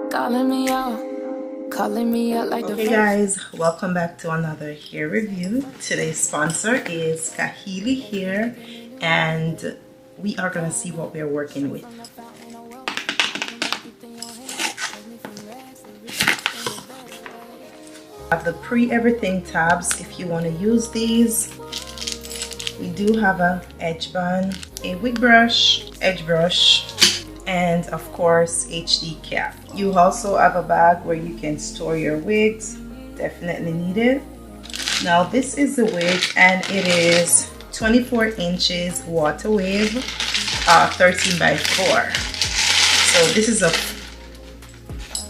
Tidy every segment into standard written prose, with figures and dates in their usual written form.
calling me out like okay guys, welcome back to another hair review. Today's sponsor is Klaiyi Hair, and we are gonna see what we're working with. I have the pre-everything tabs if you want to use these. We do have a edge band, a wig brush, edge brush, and of course HD cap. You also have a bag where you can store your wigs. Definitely need it. Now this is the wig, and it is 24 inches water wave, 13 by 4. So this is a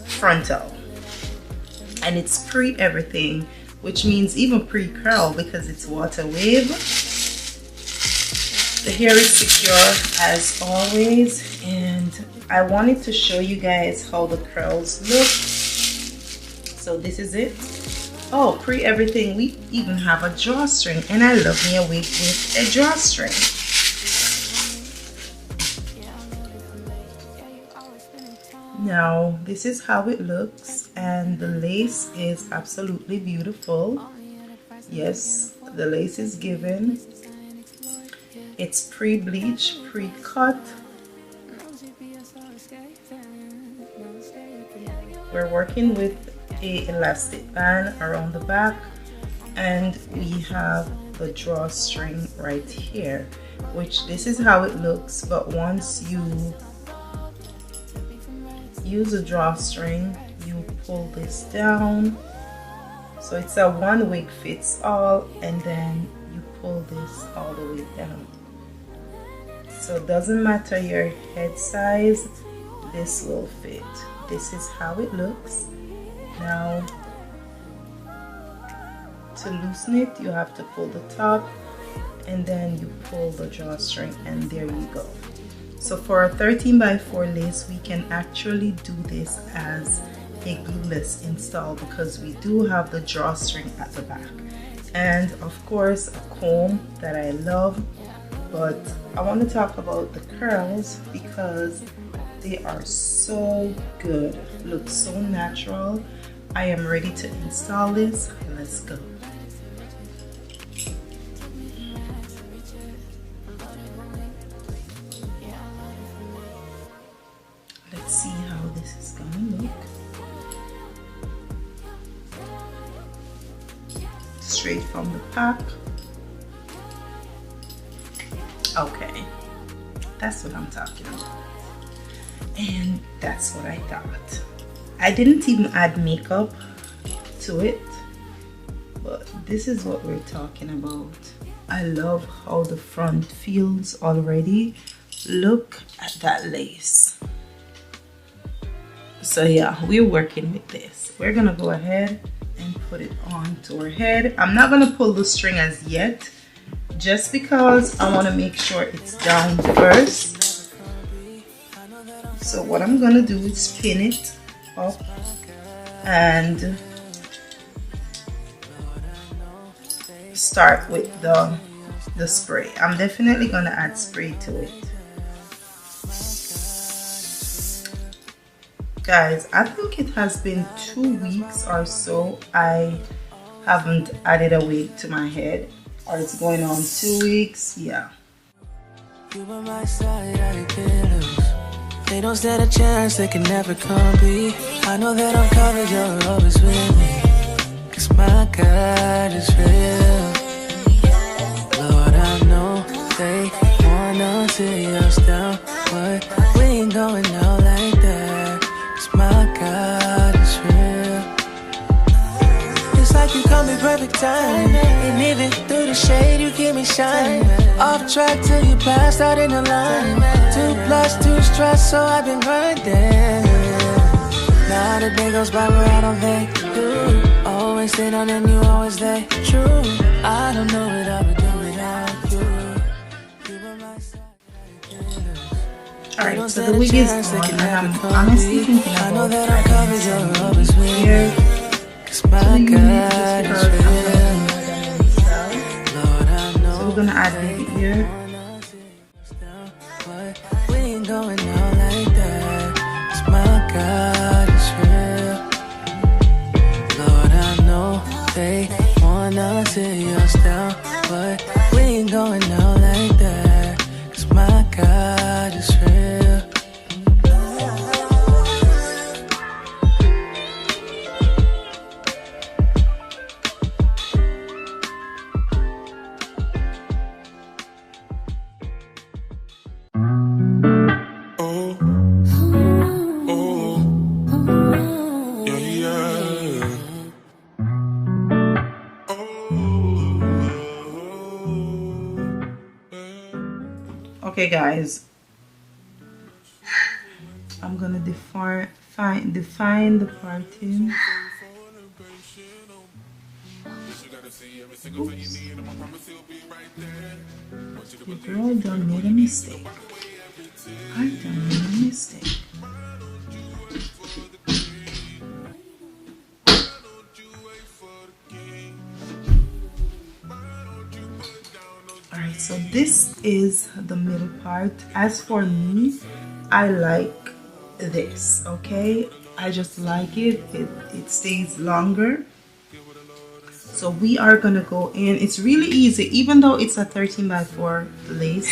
frontal, and it's pre-everything, which means even pre-curl because it's water wave. The hair is secure as always, and I wanted to show you guys how the curls look. So this is it. Oh, pre-everything, we even have a drawstring, and I love me a wig with a drawstring. Now this is how it looks, and the lace is absolutely beautiful. Yes, the lace is given. It's pre-bleached, pre-cut. We're working with a elastic band around the back, and we have the drawstring right here, which this is how it looks. But once you use a drawstring, you pull this down, so it's a one wig fits all, and then you pull this all the way down. So it doesn't matter your head size, this will fit. This is how it looks. Now to loosen it, you have to pull the top, and then you pull the drawstring, and there you go. So for a 13 by 4 lace, we can actually do this as a glueless install because we do have the drawstring at the back, and of course a comb that I love. But I want to talk about the curls because they are so good, look so natural. I am ready to install this. Let's go. Let's see how this is gonna look. Straight from the pack. Okay, that's what I'm talking about, and that's what I thought. I didn't even add makeup to it, but this is what we're talking about. I love how the front feels already. Look at that lace. So yeah, we're working with this. We're gonna go ahead and put it onto our head. I'm not gonna pull the string as yet, just because I want to make sure it's down first. So what I'm gonna do is pin it up and start with the spray. I'm definitely gonna add spray to it. Guys, I think it has been 2 weeks or so I haven't added a wig to my head. Or it's going on 2 weeks, yeah. You by my side, I can't lose. They don't stand a chance, they can never compete. I know that I'm covered, you're always with me. Cause my God is real. Lord, I know they wanna see us down, but we ain't going out like that. Cause my God is real. It's like you come in perfect time, and even through the shade you keep me shining. Off track till you passed out in the line. 2 plus 2 stress, so I've been grinding. Now the day goes by where I don't think you always stay down and you always stay true. I don't know what I would do without you. You by my side. Alright, so the wig is on, and I'm honestly thinking about adding some here. So my God is real. So we're gonna add baby ear. We ain't going out like that. 'Cause my God is real. Okay guys, I'm gonna define the parting. The girl done made a mistake. I done made a mistake. Alright, so this is the middle part. As for me, I like this, okay? I just like it. It stays longer. So we are gonna go in. It's really easy, even though it's a 13x4 lace.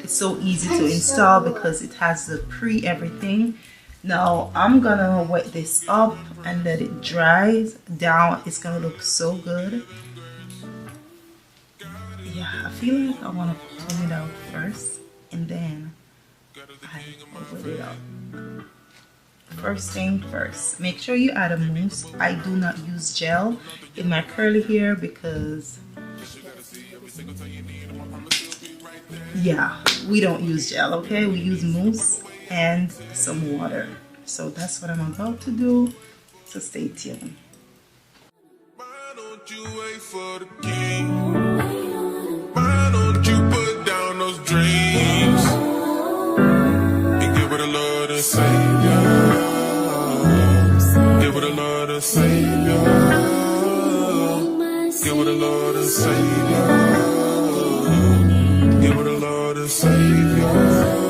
It's so easy to install because it has the pre everything. Now I'm gonna wet this up and let it dry down. It's gonna look so good. Yeah, I feel like I want to comb it out first and then I wet it up. First thing first, make sure you add a mousse. I do not use gel in my curly hair because, yeah, we don't use gel, okay? We use mousse and some water. So that's what I'm about to do, so stay tuned. Why don't you wait for the king? Why don't you put down those dreams and give it a Lord and Savior? Give it a Lord and Savior. Give it a Lord and Savior. Give it a Lord and Savior.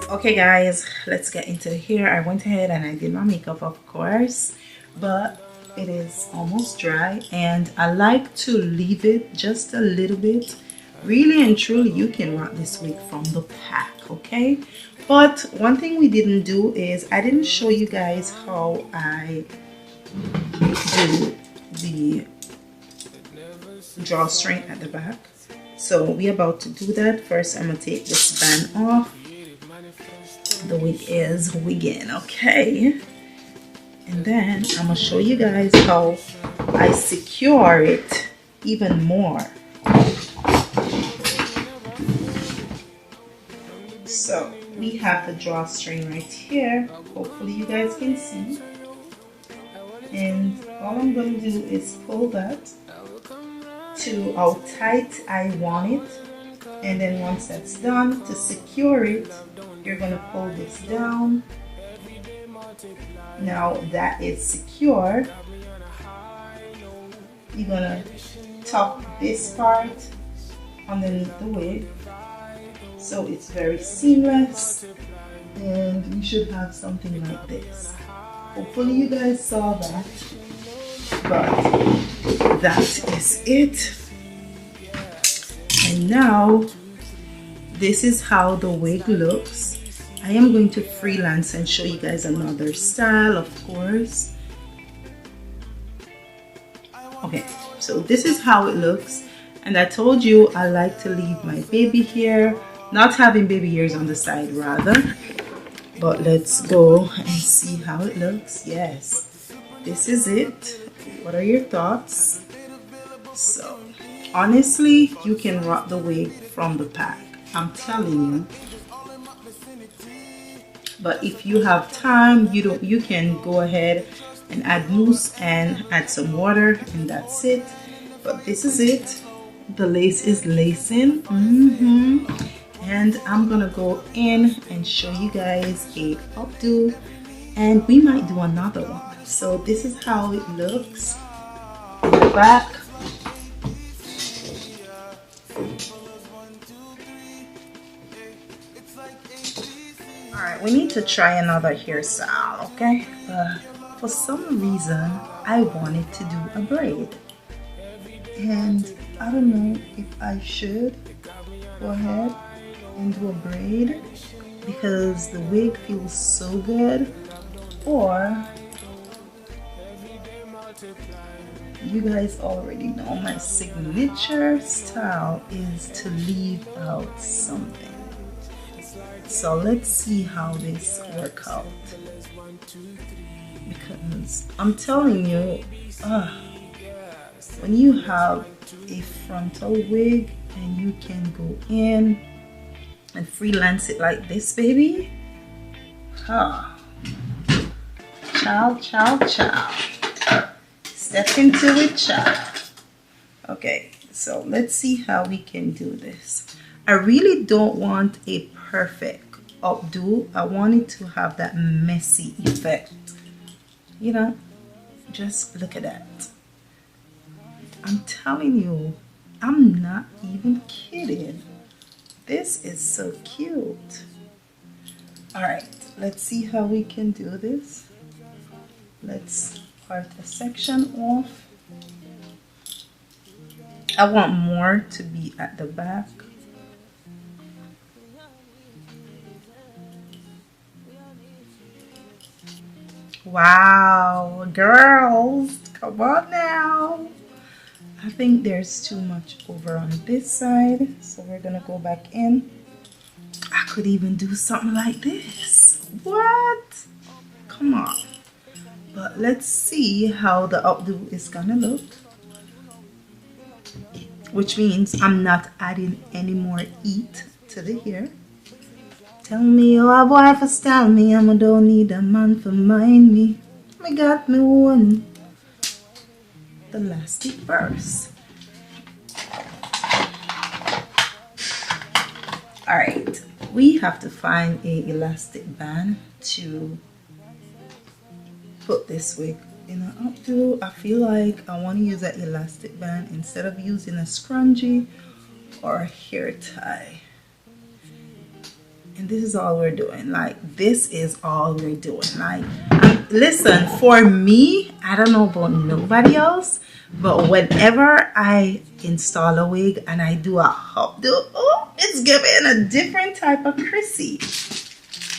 Okay guys, let's get into the hair. I went ahead and I did my makeup, of course, but it is almost dry and I like to leave it just a little bit. Really and truly, you can rock this wig from the pack, okay? But one thing we didn't do is I didn't show you guys how I do the drawstring at the back. So we're about to do that. First, I'm gonna take this band off. The wig is wigging, okay? And then I'm gonna show you guys how I secure it even more. So we have the drawstring right here. Hopefully you guys can see. And all I'm gonna do is pull that to how tight I want it. And then once that's done, to secure it, you're gonna pull this down. Now that is secure, you're gonna tuck this part underneath the wig, so it's very seamless, and you should have something like this. Hopefully you guys saw that, but that is it. And now this is how the wig looks. I am going to freelance and show you guys another style, of course. Okay, so this is how it looks. And I told you I like to leave my baby hair, not having baby hairs on the side rather. But let's go and see how it looks. Yes, this is it. What are your thoughts? So honestly, you can rock the wig from the pack, I'm telling you. But if you have time, you can go ahead and add mousse and add some water, and that's it. But this is it. The lace is lacing. And I'm gonna go in and show you guys a updo, and we might do another one. So this is how it looks in the back. Alright, we need to try another hairstyle, okay? for some reason I wanted to do a braid, and I don't know if I should go ahead and do a braid because the wig feels so good, or you guys already know my signature style is to leave out something. So let's see how this works out, because I'm telling you, when you have a frontal wig and you can go in and freelance it like this, baby, ciao, ciao, ciao. Step into it, child. Okay, so let's see how we can do this. I really don't want a perfect updo. I want it to have that messy effect. You know, just look at that. I'm telling you, I'm not even kidding. This is so cute. All right, let's see how we can do this. Let's part a section off. I want more to be at the back. Wow, girls, come on now. I think there's too much over on this side, so we're gonna go back in. I could even do something like this. What? Come on. But let's see how the updo is gonna look, which means I'm not adding any more heat to the hair. Tell me, oh, a boy for style me, I don't need a man for mind me. I got me one. The elastic verse. All right, we have to find a elastic band to put this wig in an updo. I feel like I want to use an elastic band instead of using a scrunchie or a hair tie. And this is all we're doing. Like, this is all we're doing. Like, listen, for me, I don't know about nobody else, but whenever I install a wig and I do a updo, oh, it's giving a different type of Chrissy.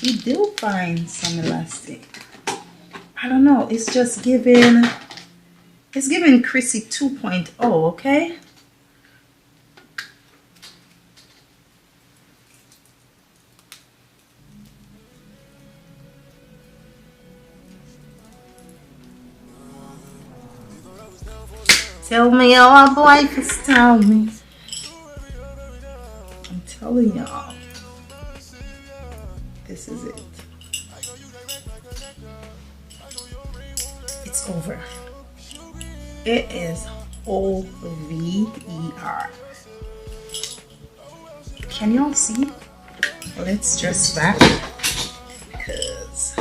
We do find some elastic. I don't know, it's just giving, it's giving Chrissy 2.0, okay? Tell me how a boy can tell me. I'm telling y'all, this is it. It's over. It is over. Can y'all see? Let's dress back because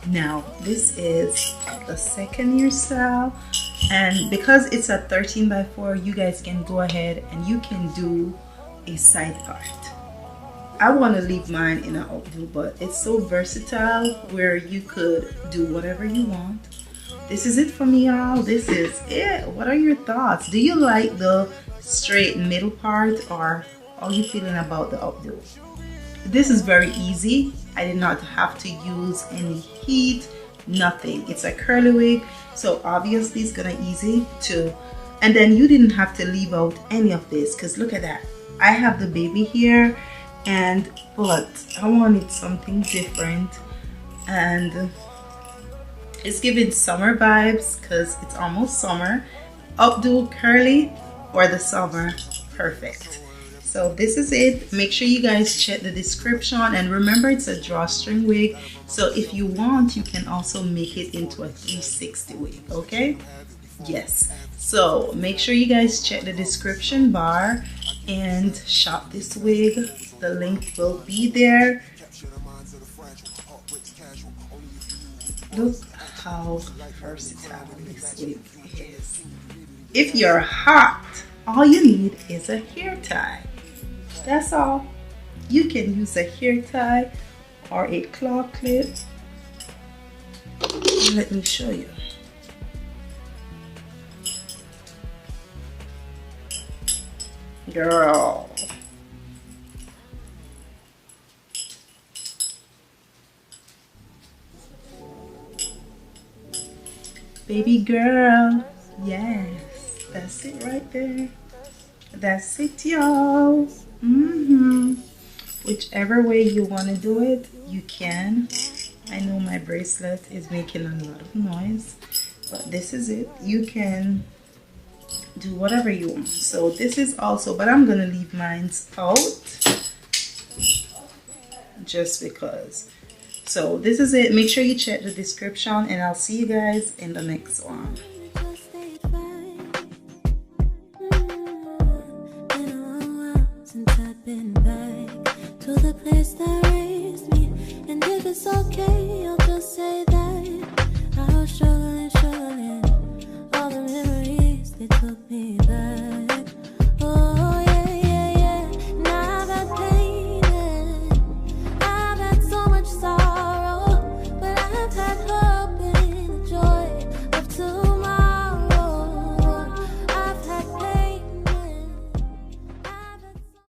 now this is the second year style, and because it's a 13x4, you guys can go ahead and you can do a side part. I want to leave mine in an updo, but it's so versatile where you could do whatever you want. This is it for me, y'all. This is it. What are your thoughts? Do you like the straight middle part, or how are you feeling about the updo? This is very easy. I did not have to use any heat, nothing. It's a curly wig, so obviously it's gonna easy to, and then you didn't have to leave out any of this, because look at that. I have the baby here, but I wanted something different, and it's giving summer vibes because it's almost summer. Updo curly for the summer, perfect. So this is it. Make sure you guys check the description, and remember it's a drawstring wig, so if you want you can also make it into a 360 wig, okay? Yes, so make sure you guys check the description bar and shop this wig. The link will be there. Look how versatile this wig is. If you're hot, all you need is a hair tie. That's all. You can use a hair tie or a claw clip. Let me show you. Girl. Baby girl. Yes, that's it right there. That's it, y'all. Whichever way you want to do it, you can. I know my bracelet is making a lot of noise, but this is it. You can do whatever you want. So this is also, but I'm gonna leave mine out just because. So this is it. Make sure you check the description, and I'll see you guys in the next one.